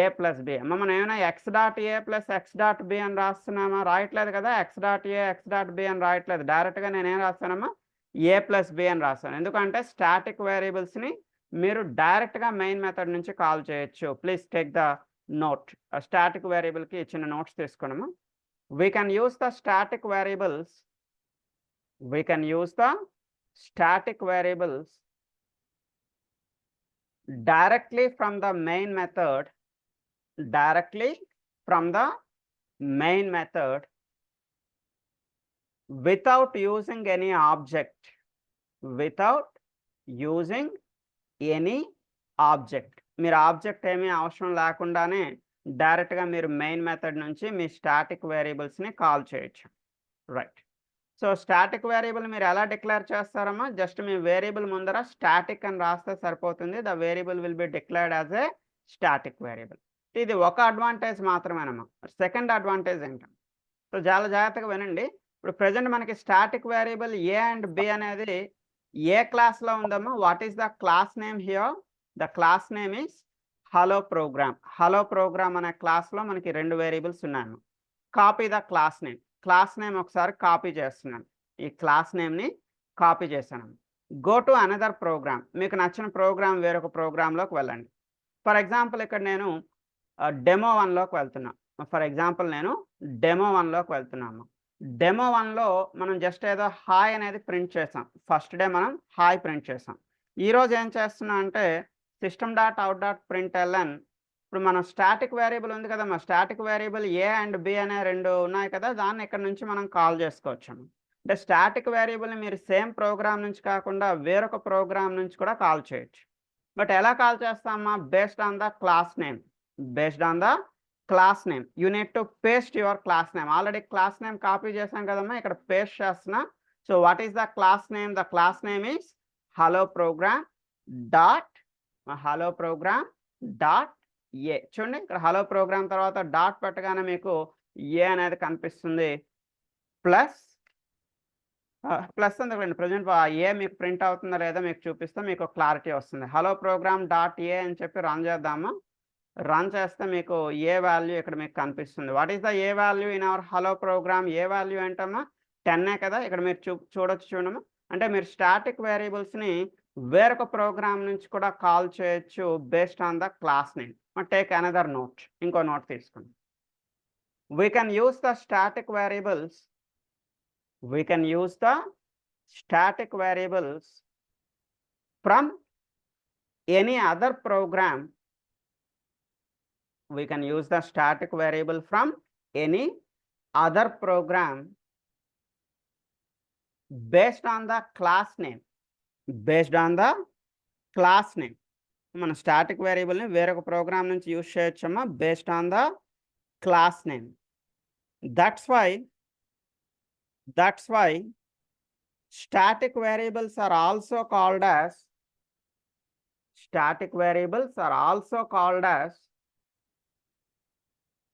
a plus b. అమ్మ మనం ఏమైనా x dot a plus x dot b అని రాస్తున్నామా? రాయట్లేదు కదా. X dot a x dot b అని రాయట్లేదు. డైరెక్ట్గా నేనేం రాస్తానమ్మా, ఏ ప్లస్ బి అని రాస్తాను. ఎందుకంటే స్టాటిక్ వేరియబుల్స్ని మీరు డైరెక్ట్గా మెయిన్ మెథడ్ నుంచి కాల్ చేయొచ్చు. Please take the note. Static వేరియబుల్కి ఇచ్చిన నోట్స్ తీసుకున్నాము. We can use the static variables directly from the main method without using any object. మీరు ఆబ్జెక్ట్ ఏమీ అవసరం లేకుండానే డైరెక్ట్గా మీరు మెయిన్ మెథడ్ నుంచి మీ స్టాటిక్ వేరియబుల్స్ని కాల్ చేయొచ్చు. రైట్. సో స్టాటిక్ వేరియబుల్ మీరు ఎలా డిక్లేర్ చేస్తారమ్మా, జస్ట్ మీ వేరియబుల్ ముందర స్టాటిక్ అని రాస్తే సరిపోతుంది. The variable will be declared as a static variable. ఇది ఒక అడ్వాంటేజ్ మాత్రమేనమ్మా. సెకండ్ అడ్వాంటేజ్ ఏంటంటే, సో చాలా జాగ్రత్తగా వినండి. ఇప్పుడు ప్రజెంట్ మనకి static variable a and b అనేది ఏ క్లాస్లో ఉందమ్మా. What is the class name here? The class name is hello program. Hello program అనే క్లాస్లో మనకి 2 వేరియబుల్స్ ఉన్నాయమ్మా. Copy the class name. Class name ఒకసారి కాపీ చేస్తున్నాను. ఈ క్లాస్ నేమ్ని కాపీ చేశాను. Go to another program. మీకు నచ్చిన ప్రోగ్రామ్ వేరొక ప్రోగ్రాంలోకి వెళ్ళండి. ఫర్ ఎగ్జాంపుల్ ఇక్కడ నేను డెమో 1లోకి వెళ్తున్నాను. డెమో 1లో మనం జస్ట్ ఏదో హాయ్ అనేది ప్రింట్ చేసాం. ఫస్ట్ డే మనం హాయ్ ప్రింట్ చేసాం. ఈరోజు ఏం చేస్తున్నాం అంటే system.out.println. ఇప్పుడు మనం స్టాటిక్ వేరియబుల్ ఉంది కదా, మా static variable a and b అనే 2 ఉన్నాయి కదా, దాన్ని ఇక్కడ నుంచి మనం కాల్ చేసుకోవచ్చు. అంటే స్టాటిక్ వేరియబుల్ని మీరు సేమ్ ప్రోగ్రామ్ నుంచి కాకుండా వేరొక ప్రోగ్రామ్ నుంచి కూడా కాల్ చేయొచ్చు. బట్ ఎలా కాల్ చేస్తామా? Based on the class name. You need to paste your class name. Already class name copy చేసాం కదమ్మా, ఇక్కడ పేస్ట్ చేస్తున్నా. So what is the class name? The class name is hello program dot A. చూడండి, ఇక్కడ hello programme తర్వాత dot పెట్టగానే మీకు ఏ అనేది కనిపిస్తుంది. ప్లస్ అందుకండి ప్రజెంట్ ఏ మీకు ప్రింట్ అవుతుందా లేదా మీకు చూపిస్తే మీకు క్లారిటీ వస్తుంది. హలో ప్రోగ్రామ్ డాట్ ఏ అని చెప్పి రన్ చేద్దాము. రన్ చేస్తే మీకు ఏ వాల్యూ ఇక్కడ మీకు కనిపిస్తుంది. What is the a value in our hello program? A value ఏంటమ్మా? 10 కదా. ఇక్కడ మీరు చూడమ్మా. అంటే మీరు స్టాటిక్ వేరియబుల్స్ని వేరొక ప్రోగ్రామ్ నుంచి కూడా కాల్ చేయొచ్చు based on the class name. Take another note. ఇంకో నోట్ తీసుకోండి. We can use the static variables from any other program. We can use the static variable from any other program based on the class name. మన static వేరియబుల్ని వేరొక program నుంచి use చేయొచ్చమ్మా based on the class name. That's why static variables are also called as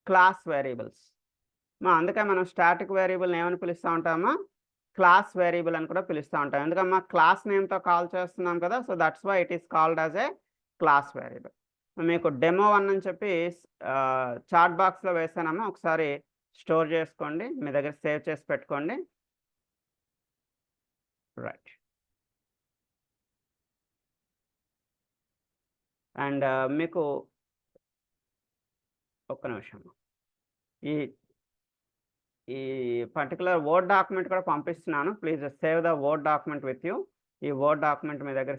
class variables. అందుకే మనం static వేరియబుల్ని ఏమని పిలుస్తూ ఉంటామా? క్లాస్ వేరియబుల్ అని కూడా పిలుస్తూ ఉంటాం. ఎందుకమ్మా? క్లాస్ నేమ్తో కాల్ చేస్తున్నాం కదా. So that's why it is called as a class variable. మీకు డెమో 1 అని చెప్పి చాట్ బాక్స్లో వేసానమ్మా. ఒకసారి స్టోర్ చేసుకోండి, మీ దగ్గర సేవ్ చేసి పెట్టుకోండి. రైట్. అండ్ మీకు ఒక్క నిమిషం, ఈ పర్టికులర్ వర్డ్ డాక్యుమెంట్ కూడా పంపిస్తున్నాను. Please save the word document with you. ఈ వర్డ్ డాక్యుమెంట్ మీ దగ్గర